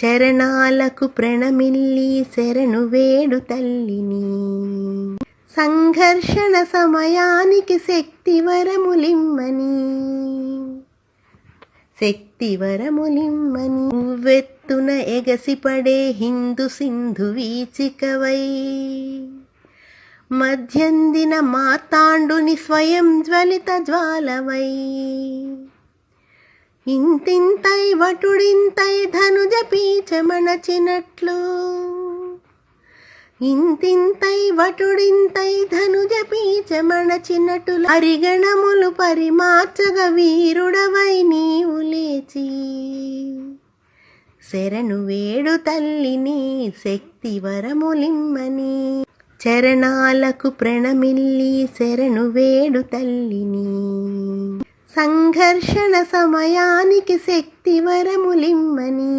చరణాలకు ప్రణమిల్లి శరణు వేడు తల్లిని. సంఘర్షణ సమయానికి శక్తివరములిమ్మని ఉవ్వెత్తున ఎగసిపడే హిందూ సింధు వీచికవై మధ్యందిన మార్తాండుని స్వయం జ్వలిత జ్వాలవై ఇంతింతై వటుడింతై ధనుజ పీచమణచినట్లు ఇంతింతై వటుడింతై ధనుజ పీచమణచినట్లు హరిగణములు పరిమార్చగ వీరుడవై నీవు లేచి శరణు వేడు తల్లిని శక్తి వరములిమ్మని. చరణాలకు ప్రణమిల్లి శరణు వేడు తల్లిని. సంఘర్షణ సమయానికి శక్తివరములిమ్మని